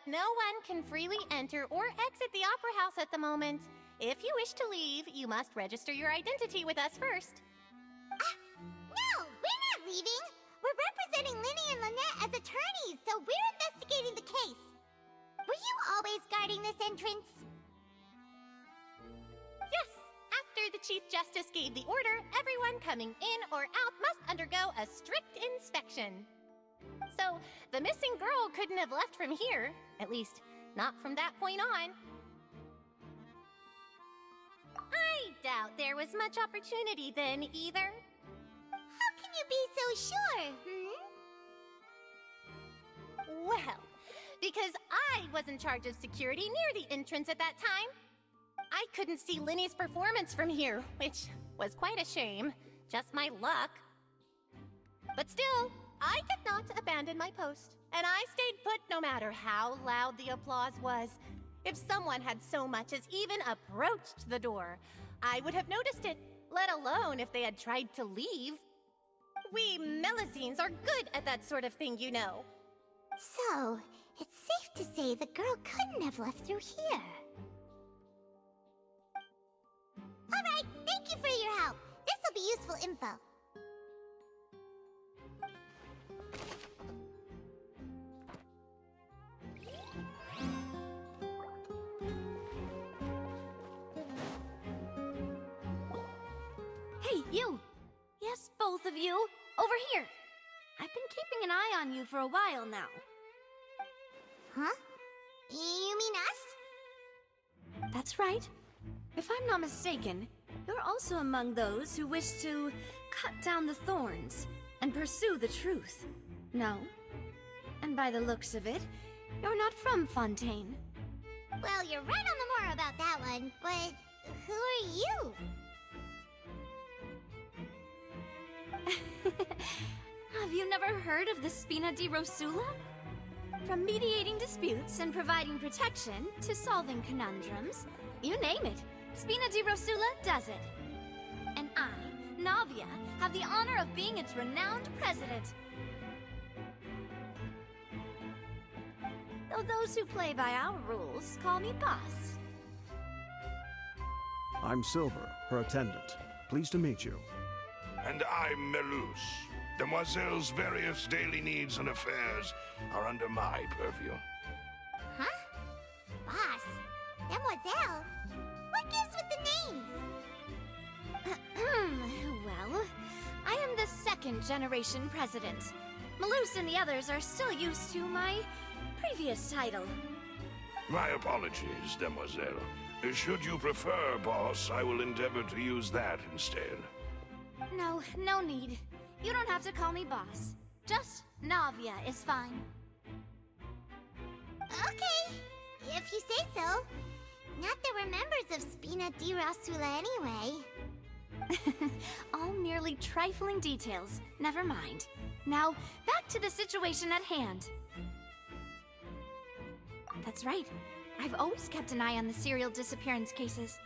no one can freely enter or exit the Opera House at the moment. If you wish to leave, you must register your identity with us first. No, we're not leaving. We're representing Linny and Lynette as attorneys, so we're investigating the case. Were you always guarding this entrance? Yes, after the Chief Justice gave the order, everyone coming in or out must undergo a strict inspection. So, the missing girl couldn't have left from here, at least, not from that point on. I doubt there was much opportunity then, either. How can you be so sure, Well, because I was in charge of security near the entrance at that time. I couldn't see Linny's performance from here, which was quite a shame. Just my luck. But still, I did not abandon my post, and I stayed put no matter how loud the applause was. If someone had so much as even approached the door, I would have noticed it, let alone if they had tried to leave. We Melusines are good at that sort of thing, you know. So, it's safe to say the girl couldn't have left through here. Alright, thank you for your help. This'll be useful info. Hey, you! Yes, both of you! Over here! I've been keeping an eye on you for a while now. Huh? You mean us? That's right. If I'm not mistaken, you're also among those who wish to cut down the thorns and pursue the truth. No? And by the looks of it, you're not from Fontaine. Well, you're right on the more about that one, but who are you? Have you never heard of the Spina di Rosula? From mediating disputes and providing protection to solving conundrums, you name it, Spina di Rosula does it. And I, Navia, have the honor of being its renowned president. Though those who play by our rules call me boss. I'm Silver, her attendant. Pleased to meet you. And I'm Melus. Demoiselle's various daily needs and affairs are under my purview. Huh? Boss? Demoiselle? What gives with the names? Well, I am the second generation president. Melus and the others are still used to my previous title. My apologies, Demoiselle. Should you prefer, boss, I will endeavor to use that instead. No, no need. You don't have to call me boss. Just Navia is fine. Okay, if you say so. Not that we're members of Spina di Rosula anyway. All merely trifling details. Never mind. Now, back to the situation at hand. That's right. I've always kept an eye on the serial disappearance cases.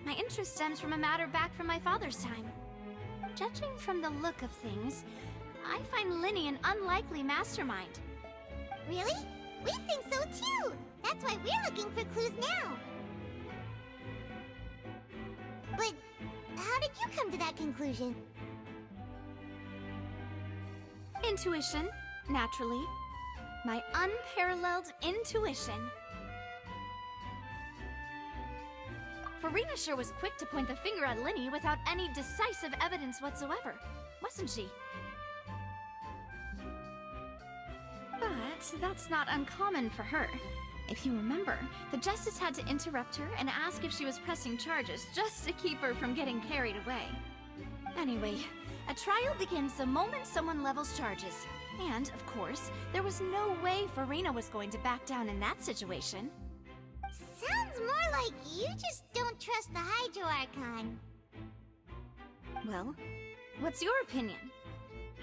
My interest stems from a matter back from my father's time. Judging from the look of things, I find Linny an unlikely mastermind. Really? We think so too! That's why we're looking for clues now! But how did you come to that conclusion? Intuition, naturally. My unparalleled intuition. Farina sure was quick to point the finger at Linny without any decisive evidence whatsoever, wasn't she? But that's not uncommon for her. If you remember, the Justice had to interrupt her and ask if she was pressing charges just to keep her from getting carried away. Anyway, a trial begins the moment someone levels charges. And, of course, there was no way Farina was going to back down in that situation. Sounds more like you just don't trust the Hydro Archon. Well, what's your opinion?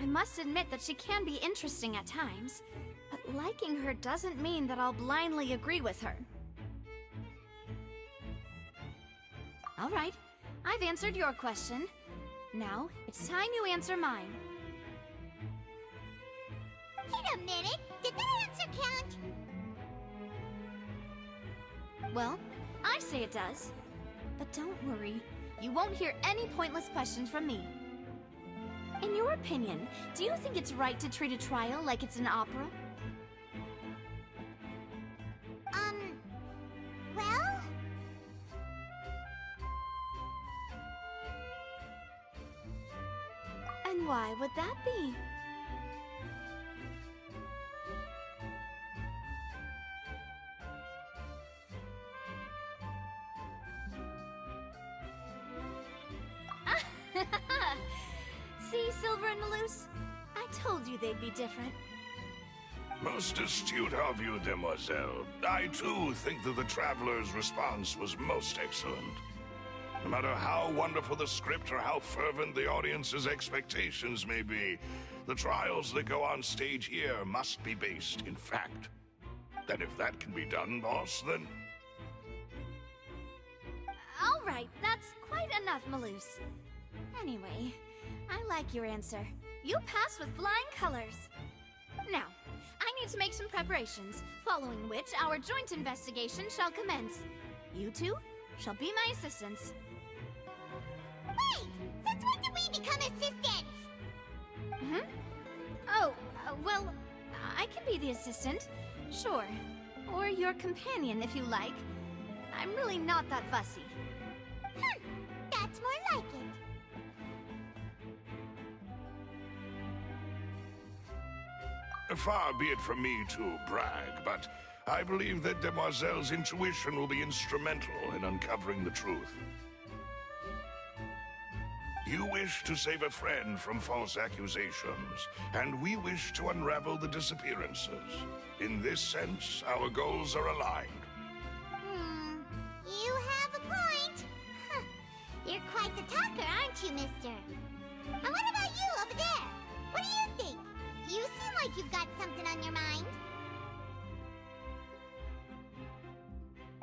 I must admit that she can be interesting at times, but liking her doesn't mean that I'll blindly agree with her. All right, I've answered your question. Now, it's time you answer mine. Wait a minute! Did that answer count? Well, I say it does. But don't worry, you won't hear any pointless questions from me. In your opinion, do you think it's right to treat a trial like it's an opera? Well? And why would that be? See, Silver and Malus? I told you they'd be different. Most astute of you, demoiselle. I too think that the Traveler's response was most excellent. No matter how wonderful the script or how fervent the audience's expectations may be, the trials that go on stage here must be based in fact. And if that can be done, boss, then... All right, that's quite enough, Malus. Anyway, I like your answer. You passed with flying colors. Now, I need to make some preparations, following which our joint investigation shall commence. You two shall be my assistants. Wait! Since when did we become assistants? Oh, well, I can be the assistant. Sure. Or your companion, if you like. I'm really not that fussy. That's more like it. Far be it from me to brag, but I believe that Demoiselle's intuition will be instrumental in uncovering the truth. You wish to save a friend from false accusations, and we wish to unravel the disappearances. In this sense, our goals are aligned. You have a point. Huh. You're quite the talker, aren't you, mister? And what about you over there? What do you think? You seem like you've got something on your mind.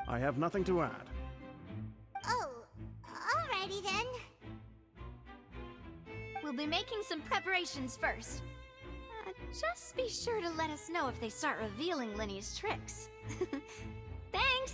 I have nothing to add. Oh, alrighty then. We'll be making some preparations first. Just be sure to let us know if they start revealing Linny's tricks. Thanks!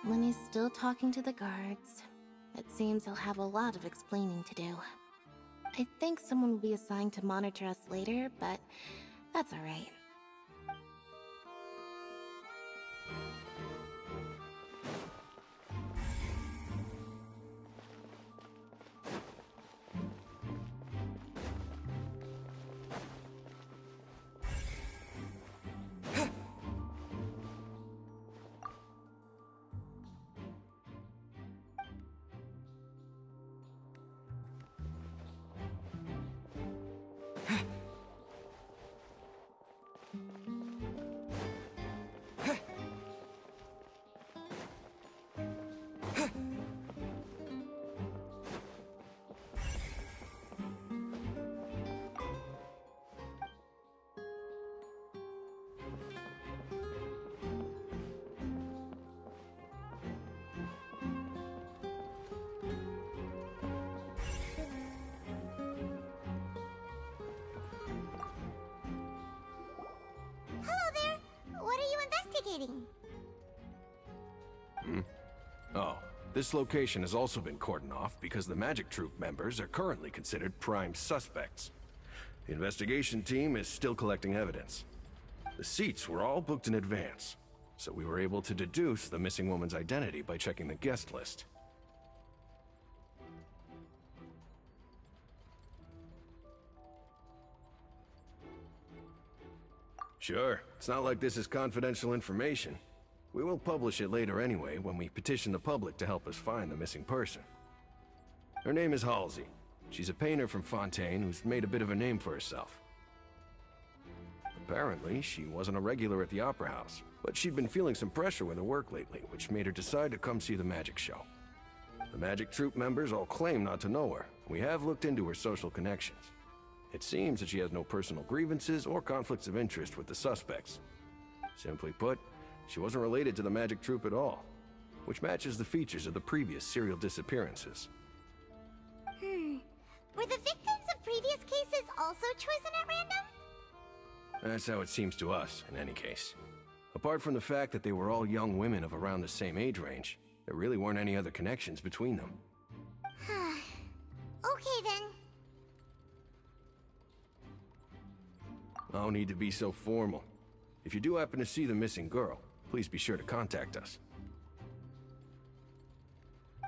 Lenny's still talking to the guards. It seems he'll have a lot of explaining to do. I think someone will be assigned to monitor us later, but that's alright. investigating? Oh, this location has also been cordoned off because the Magic Troop members are currently considered prime suspects. The investigation team is still collecting evidence. The seats were all booked in advance, so we were able to deduce the missing woman's identity by checking the guest list. Sure, it's not like this is confidential information. We will publish it later anyway when we petition the public to help us find the missing person. Her name is Halsey. She's a painter from Fontaine who's made a bit of a name for herself. Apparently, she wasn't a regular at the Opera House, but she'd been feeling some pressure with her work lately, which made her decide to come see the magic show. The magic troupe members all claim not to know her. We have looked into her social connections. It seems that she has no personal grievances or conflicts of interest with the suspects. Simply put, she wasn't related to the magic troupe at all, which matches the features of the previous serial disappearances. Were the victims of previous cases also chosen at random? That's how it seems to us, in any case. Apart from the fact that they were all young women of around the same age range, there really weren't any other connections between them. Okay then. No need to be so formal. If you do happen to see the missing girl, please be sure to contact us.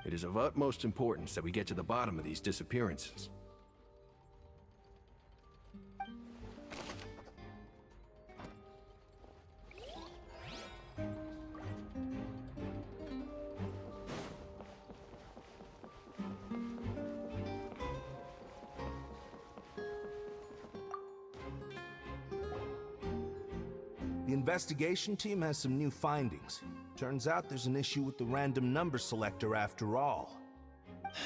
It is of utmost importance that we get to the bottom of these disappearances. The investigation team has some new findings. Turns out there's an issue with the random number selector after all.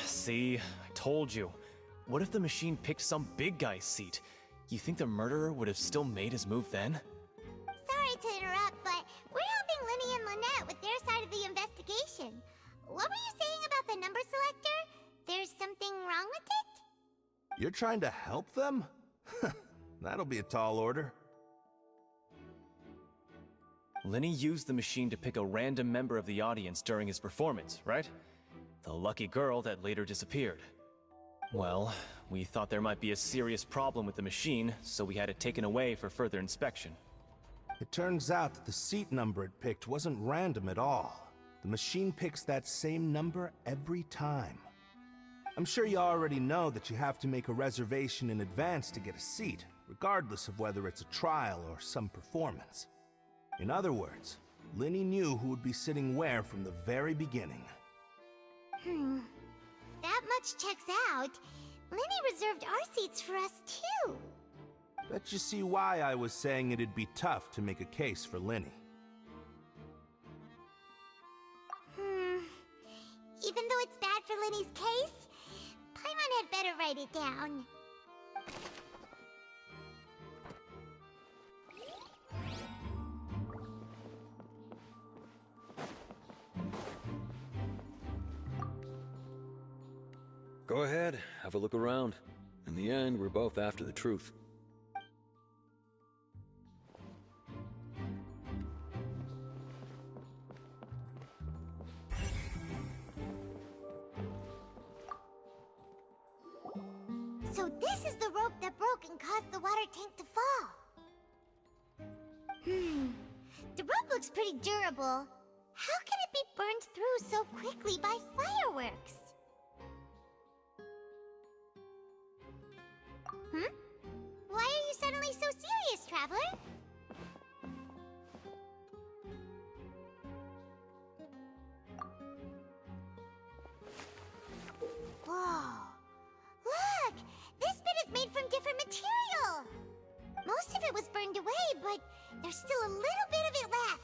See, I told you. What if the machine picked some big guy's seat? You think the murderer would have still made his move then? Sorry to interrupt, but we're helping Linny and Lynette with their side of the investigation. What were you saying about the number selector? There's something wrong with it? You're trying to help them? That'll be a tall order. Linny used the machine to pick a random member of the audience during his performance, right? The lucky girl that later disappeared. Well, we thought there might be a serious problem with the machine, so we had it taken away for further inspection. It turns out that the seat number it picked wasn't random at all. The machine picks that same number every time. I'm sure you already know that you have to make a reservation in advance to get a seat, regardless of whether it's a trial or some performance. In other words, Linny knew who would be sitting where from the very beginning. That much checks out. Linny reserved our seats for us too. Bet you see why I was saying it'd be tough to make a case for Linny. Even though it's bad for Linny's case, Paimon had better write it down. Go ahead, have a look around. In the end, we're both after the truth. So this is the rope that broke and caused the water tank to fall. The rope looks pretty durable. How can it be burned through so quickly by fireworks? Why are you suddenly so serious, Traveler? Whoa! Look! This bit is made from different material! Most of it was burned away, but there's still a little bit of it left.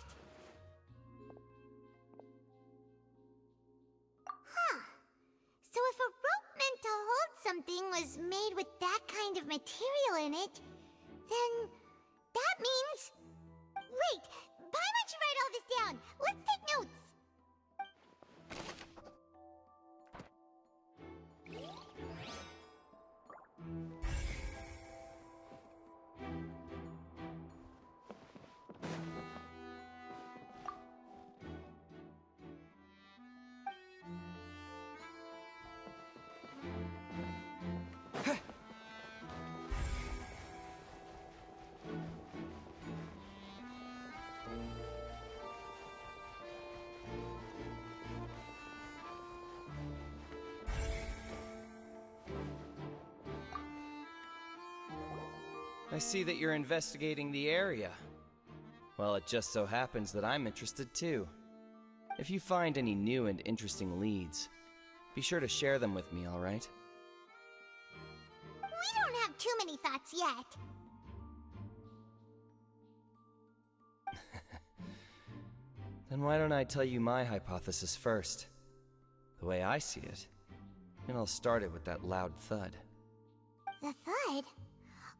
So if a rope meant to hold something was made with that kind of material in it, then that means... Wait! Paimon should write all this down! Let's take notes! I see that you're investigating the area. Well, it just so happens that I'm interested too. If you find any new and interesting leads, be sure to share them with me, alright? We don't have too many thoughts yet. Then why don't I tell you my hypothesis first? The way I see it, and I'll start it with that loud thud. The thud?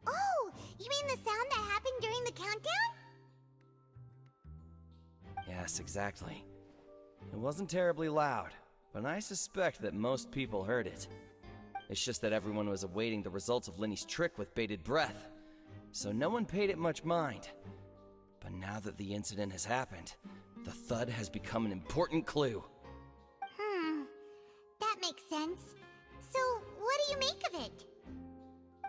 Oh, you mean the sound that happened during the countdown? Yes, exactly. It wasn't terribly loud, but I suspect that most people heard it. It's just that everyone was awaiting the results of Linny's trick with bated breath, so no one paid it much mind. But now that the incident has happened, the thud has become an important clue. That makes sense. So, what do you make of it?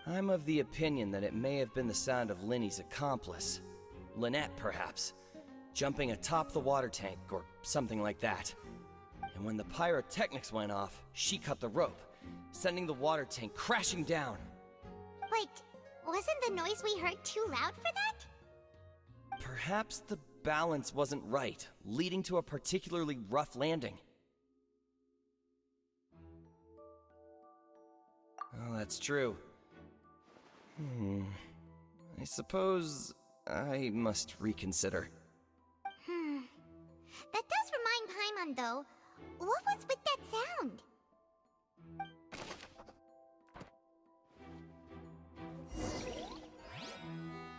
I'm of the opinion that it may have been the sound of Linny's accomplice. Lynette, perhaps. Jumping atop the water tank, or something like that. And when the pyrotechnics went off, she cut the rope, sending the water tank crashing down. Wait, wasn't the noise we heard too loud for that? Perhaps the balance wasn't right, leading to a particularly rough landing. Oh, that's true. I suppose I must reconsider. That does remind Paimon, though. What was with that sound?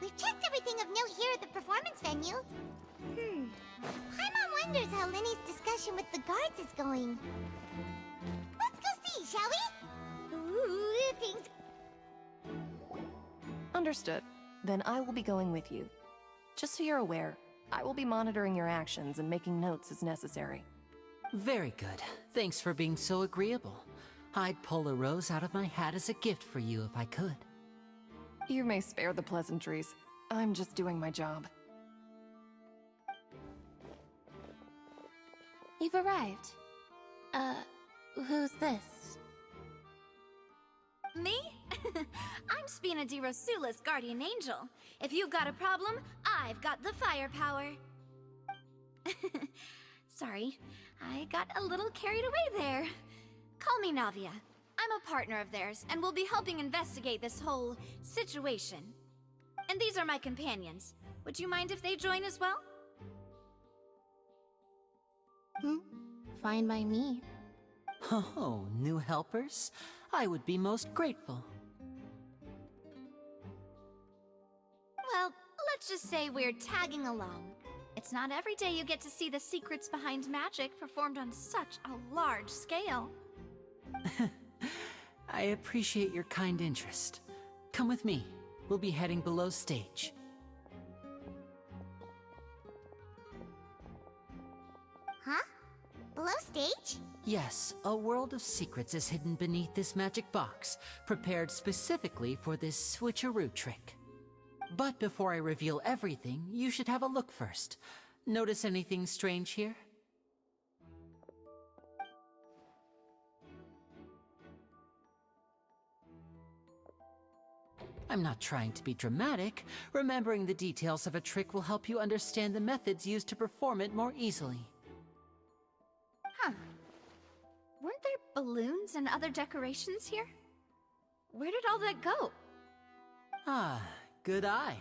We've checked everything of note here at the performance venue. Paimon wonders how Linny's discussion with the guards is going. Let's go see, shall we? Ooh, things... Understood. Then I will be going with you. Just so you're aware, I will be monitoring your actions and making notes as necessary. Very good. Thanks for being so agreeable. I'd pull a rose out of my hat as a gift for you if I could. You may spare the pleasantries. I'm just doing my job. You've arrived. Who's this? Me? I'm Spina di Rosula's guardian angel. If you've got a problem, I've got the firepower. Sorry, I got a little carried away there. Call me Navia. I'm a partner of theirs, and we'll be helping investigate this whole situation. And these are my companions. Would you mind if they join as well? Fine by me. Oh, new helpers? I would be most grateful. Well, let's just say we're tagging along. It's not every day you get to see the secrets behind magic performed on such a large scale. I appreciate your kind interest. Come with me. We'll be heading below stage. Huh? Below stage? Yes, a world of secrets is hidden beneath this magic box, prepared specifically for this switcheroo trick. But before I reveal everything, you should have a look first. Notice anything strange here? I'm not trying to be dramatic. Remembering the details of a trick will help you understand the methods used to perform it more easily. Huh. Weren't there balloons and other decorations here? Where did all that go? Ah, good eye.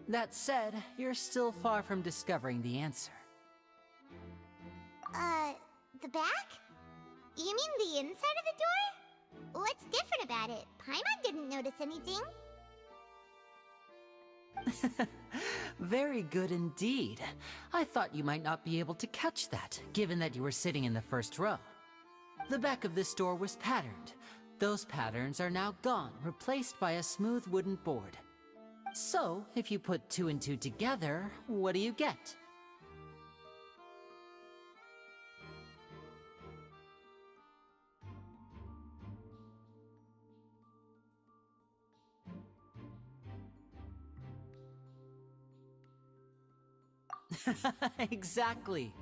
That said, you're still far from discovering the answer. The back? You mean the inside of the door? What's different about it? Paimon didn't notice anything. Very good indeed. I thought you might not be able to catch that, given that you were sitting in the first row. The back of this door was patterned. Those patterns are now gone, replaced by a smooth wooden board. So, if you put 2 and 2 together, what do you get? Exactly.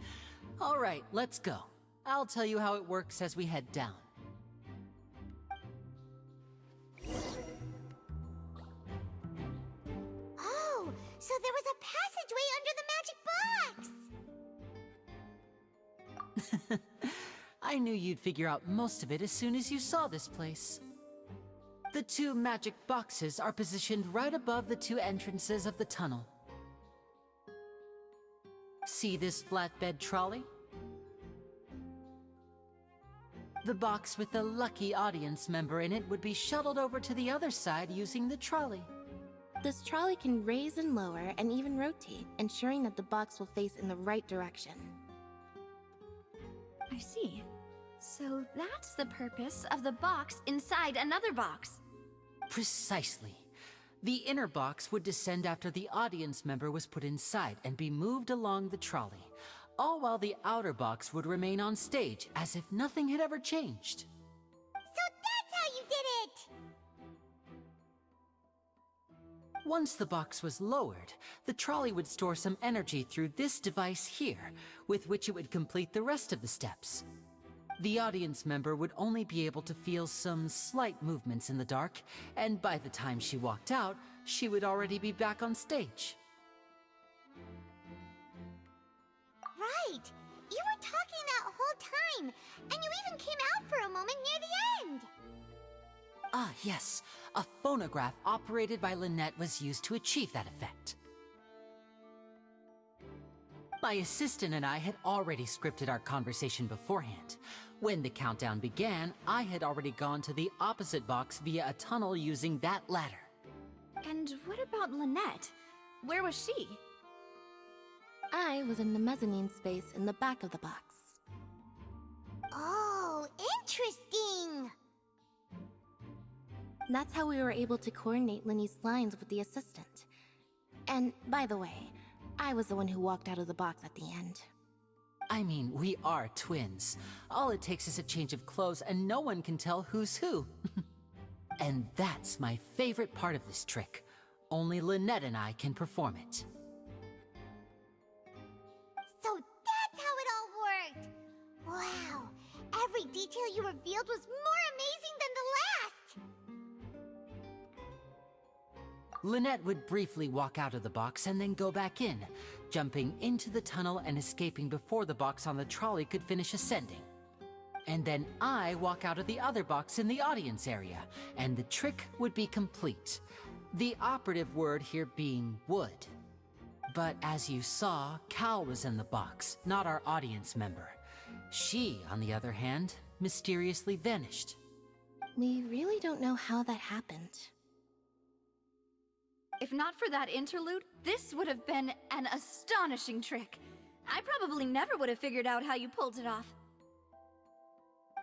All right, let's go. I'll tell you how it works as we head down. Oh, so there was a passageway under the magic box! I knew you'd figure out most of it as soon as you saw this place. The 2 magic boxes are positioned right above the 2 entrances of the tunnel. See this flatbed trolley? The box with the lucky audience member in it would be shuttled over to the other side using the trolley. This trolley can raise and lower and even rotate, ensuring that the box will face in the right direction. I see. So that's the purpose of the box inside another box. Precisely. The inner box would descend after the audience member was put inside and be moved along the trolley, all while the outer box would remain on stage as if nothing had ever changed. So that's how you did it! Once the box was lowered, the trolley would store some energy through this device here, with which it would complete the rest of the steps. The audience member would only be able to feel some slight movements in the dark, and by the time she walked out, she would already be back on stage. Right! You were talking that whole time, and you even came out for a moment near the end! Ah, yes. A phonograph operated by Lynette was used to achieve that effect. My assistant and I had already scripted our conversation beforehand. When the countdown began, I had already gone to the opposite box via a tunnel using that ladder. And what about Lynette? Where was she? I was in the mezzanine space in the back of the box. Oh, interesting! That's how we were able to coordinate Linny's lines with the assistant. And, by the way, I was the one who walked out of the box at the end. I mean, we are twins. All it takes is a change of clothes and no one can tell who's who. And that's my favorite part of this trick. Only Lynette and I can perform it. So that's how it all worked! Wow! Every detail you revealed was more amazing than the last! Lynette would briefly walk out of the box and then go back in, jumping into the tunnel and escaping before the box on the trolley could finish ascending. And then I walk out of the other box in the audience area, and the trick would be complete. The operative word here being would. But as you saw, Cal was in the box, not our audience member. She, on the other hand, mysteriously vanished. We really don't know how that happened. If not for that interlude, this would have been an astonishing trick. I probably never would have figured out how you pulled it off.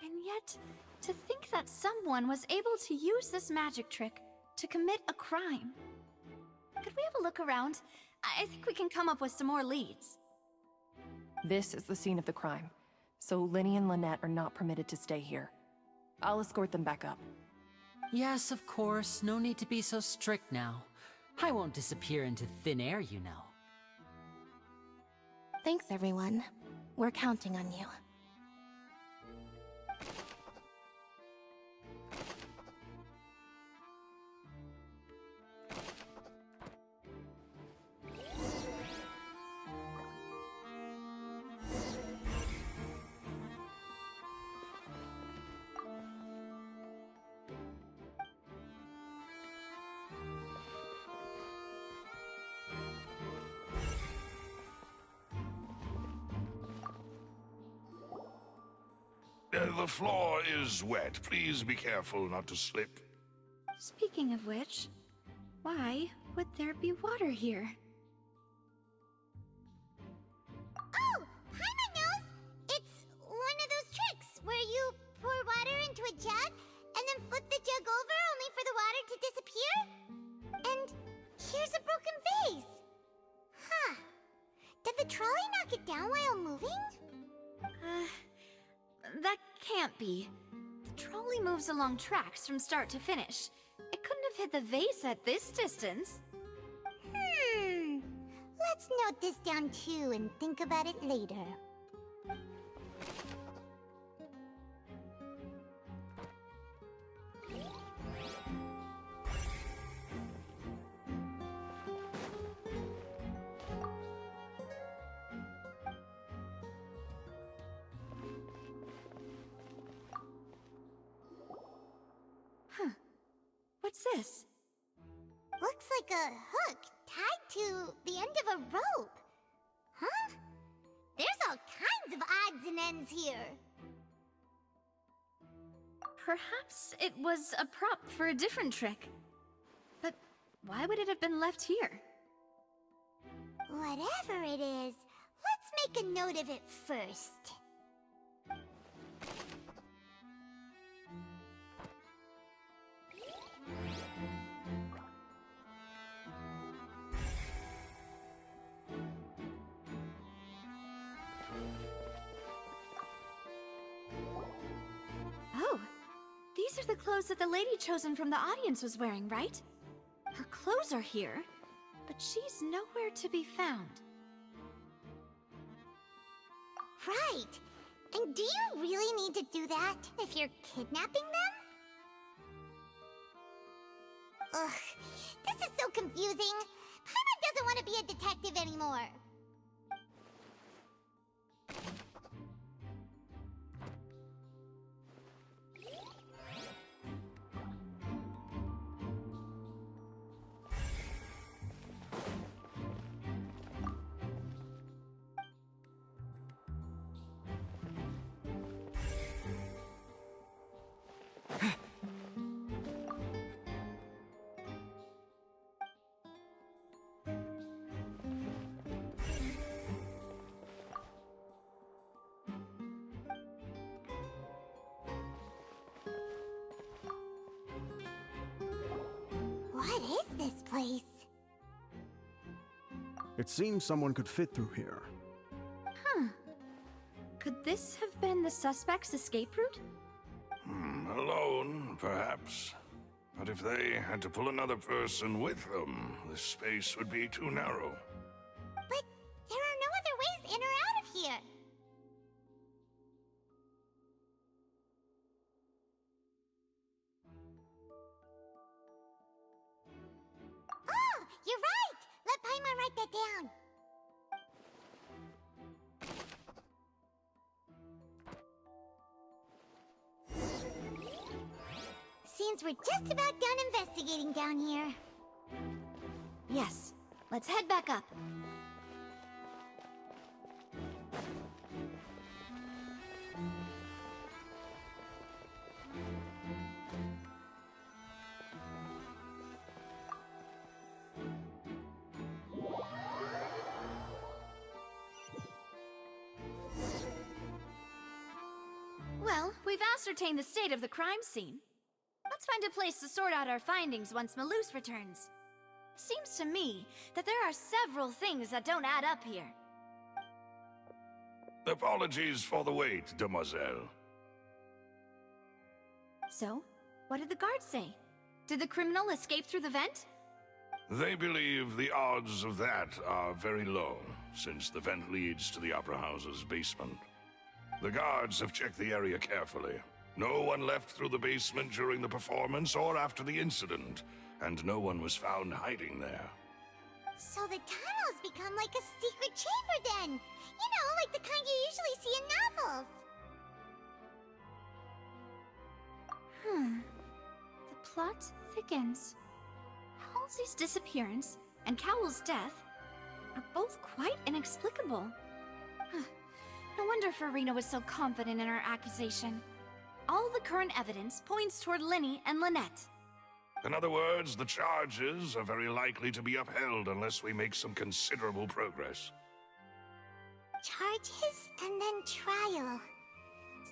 And yet, to think that someone was able to use this magic trick to commit a crime. Could we have a look around? I think we can come up with some more leads. This is the scene of the crime, so Linny and Lynette are not permitted to stay here. I'll escort them back up. Yes, of course. No need to be so strict now. I won't disappear into thin air, you know. Thanks, everyone. We're counting on you. The floor is wet. Please be careful not to slip. Speaking of which, why would there be water here? Oh! Paimon knows! It's one of those tricks where you pour water into a jug and then flip the jug over only for the water to disappear? And here's a broken vase! Huh. Did the trolley knock it down while moving? That can't be. The trolley moves along tracks from start to finish. It couldn't have hit the vase at this distance. Let's note this down too and think about it later. What's this? Looks like a hook tied to the end of a rope. Huh? There's all kinds of odds and ends here. Perhaps it was a prop for a different trick. But why would it have been left here? Whatever it is, let's make a note of it first. Oh, these are the clothes that the lady chosen from the audience was wearing, right? Her clothes are here, but she's nowhere to be found. Right. And do you really need to do that if you're kidnapping them? Ugh, this is so confusing. Paimon doesn't want to be a detective anymore. What is this place? It seems someone could fit through here. Huh. Could this have been the suspect's escape route? Alone, perhaps. But if they had to pull another person with them, the space would be too narrow. But there are no other ways in or out of here. Oh, you're right! Let Paimon write that down. Seems we're just about done investigating down here. Yes. Let's head back up. Well, we've ascertained the state of the crime scene. Let's find a place to sort out our findings once Malus returns. It seems to me that there are several things that don't add up here. Apologies for the wait, demoiselle. So, what did the guards say? Did the criminal escape through the vent? They believe the odds of that are very low, since the vent leads to the Opera House's basement. The guards have checked the area carefully. No one left through the basement during the performance or after the incident, and no one was found hiding there. So the tunnels become like a secret chamber then! You know, like the kind you usually see in novels! The plot thickens. Halsey's disappearance and Cowell's death are both quite inexplicable. No wonder Farina was so confident in her accusation. All the current evidence points toward Linny and Lynette. In other words, the charges are very likely to be upheld unless we make some considerable progress. Charges and then trial.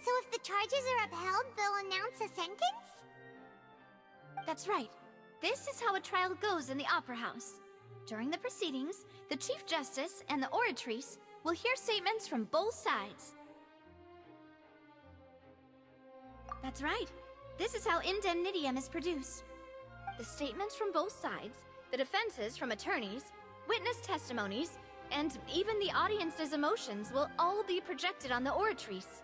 So if the charges are upheld, they'll announce a sentence? That's right. This is how a trial goes in the Opera House. During the proceedings, the Chief Justice and the Oratrice will hear statements from both sides. That's right. This is how indemnitium is produced. The statements from both sides, the defenses from attorneys, witness testimonies, and even the audience's emotions will all be projected on the Oratrice.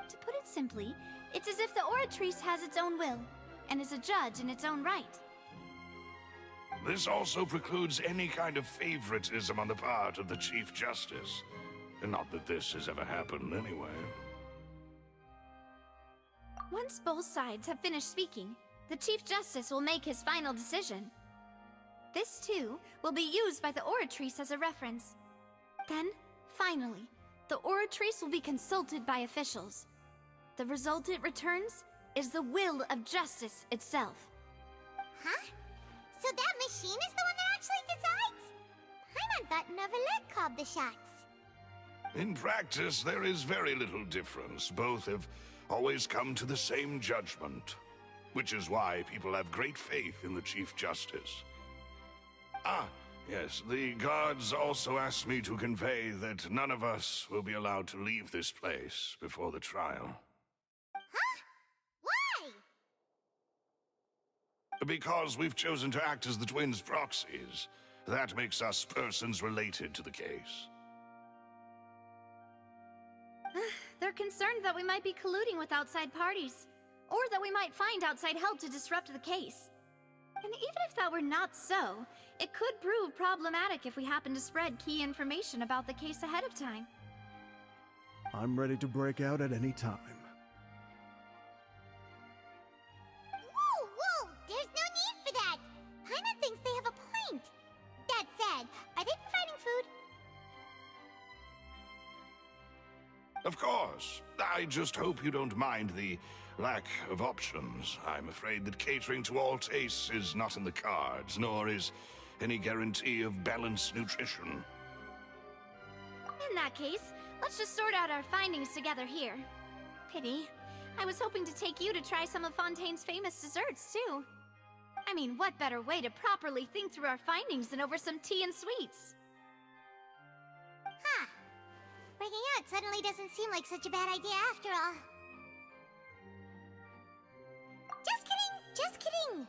To put it simply, it's as if the Oratrice has its own will, and is a judge in its own right. This also precludes any kind of favoritism on the part of the Chief Justice. And not that this has ever happened anyway. Once both sides have finished speaking, The Chief Justice will make his final decision. This, too, will be used by the Oratrice as a reference. Then, finally, the Oratrice will be consulted by officials. The result it returns is the will of justice itself. Huh? So that machine is the one that actually decides? Paimon thought Neverlet called the shots. In practice, there is very little difference. Both have always come to the same judgment, which is why people have great faith in the Chief Justice. Ah, yes, the guards also asked me to convey that none of us will be allowed to leave this place before the trial. Huh? Why? Because we've chosen to act as the twins' proxies. That makes us persons related to the case. They're concerned that we might be colluding with outside parties, or that we might find outside help to disrupt the case. And even if that were not so, it could prove problematic if we happen to spread key information about the case ahead of time. I'm ready to break out at any time. Whoa, whoa! There's no need for that! Paimon thinks they have a point. That said, are they providing food? Of course. I just hope you don't mind the lack of options. I'm afraid that catering to all tastes is not in the cards, nor is any guarantee of balanced nutrition. In that case, let's just sort out our findings together here. Pity. I was hoping to take you to try some of Fontaine's famous desserts, too. I mean, what better way to properly think through our findings than over some tea and sweets? Huh. Breaking out suddenly doesn't seem like such a bad idea after all. Just kidding! Just kidding!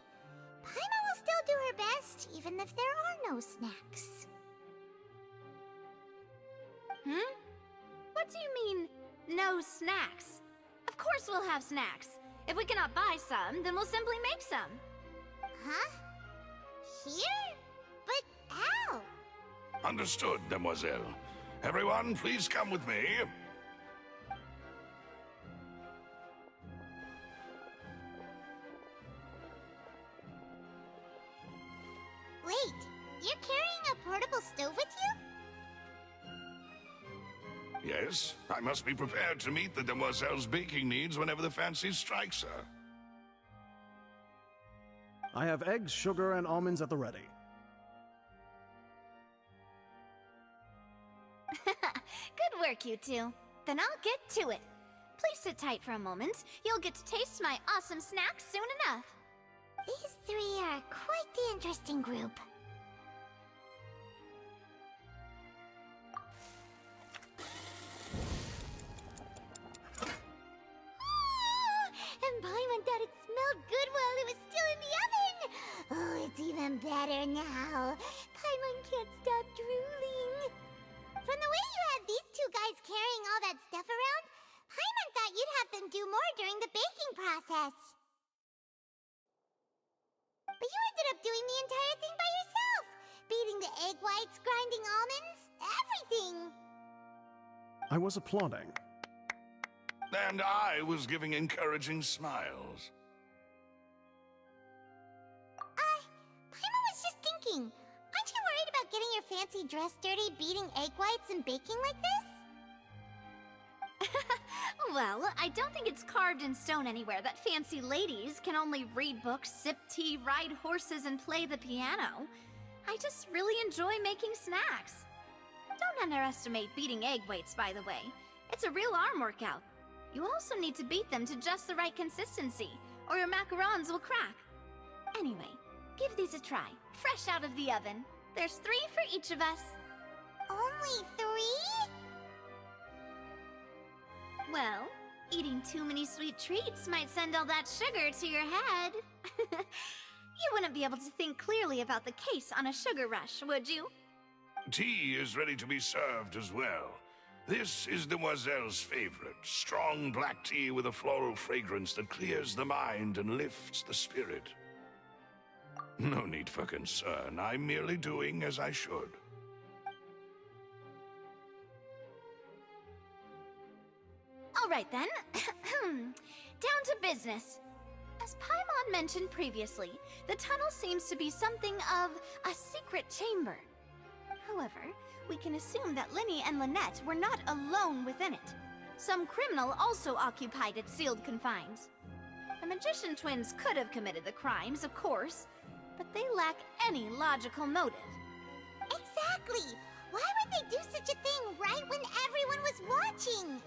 Paimon will still do her best, even if there are no snacks. Hmm? What do you mean, no snacks? Of course we'll have snacks. If we cannot buy some, then we'll simply make some. Huh? Here? But how? Understood, Demoiselle. Everyone, please come with me. Wait, you're carrying a portable stove with you? Yes, I must be prepared to meet the Demoiselle's baking needs whenever the fancy strikes her. I have eggs, sugar, and almonds at the ready. Good work, you two. Then I'll get to it. Please sit tight for a moment. You'll get to taste my awesome snacks soon enough. These three are quite the interesting group. And Paimon thought it smelled good while it was still in the oven! Oh, it's even better now. Paimon can't stop drooling. From the way you had these two guys carrying all that stuff around, Paimon thought you'd have them do more during the baking process. But you ended up doing the entire thing by yourself! Beating the egg whites, grinding almonds, everything! I was applauding. And I was giving encouraging smiles. Paimon was just thinking, aren't you worried about getting your fancy dress dirty beating egg whites and baking like this? Well, I don't think it's carved in stone anywhere that fancy ladies can only read books, sip tea, ride horses, and play the piano. I just really enjoy making snacks. Don't underestimate beating egg whites, by the way. It's a real arm workout. You also need to beat them to just the right consistency, or your macarons will crack. Anyway, give these a try, fresh out of the oven. There's 3 for each of us. Only 3? Well, eating too many sweet treats might send all that sugar to your head. You wouldn't be able to think clearly about the case on a sugar rush, would you? Tea is ready to be served as well. This is Demoiselle's favorite, strong black tea with a floral fragrance that clears the mind and lifts the spirit. No need for concern. I'm merely doing as I should. All right then. Down to business. As Paimon mentioned previously, the tunnel seems to be something of a secret chamber. However, we can assume that Linny and Lynette were not alone within it. Some criminal also occupied its sealed confines. The magician twins could have committed the crimes, of course, but they lack any logical motive. Exactly! Why would they do such a thing right when everyone was watching?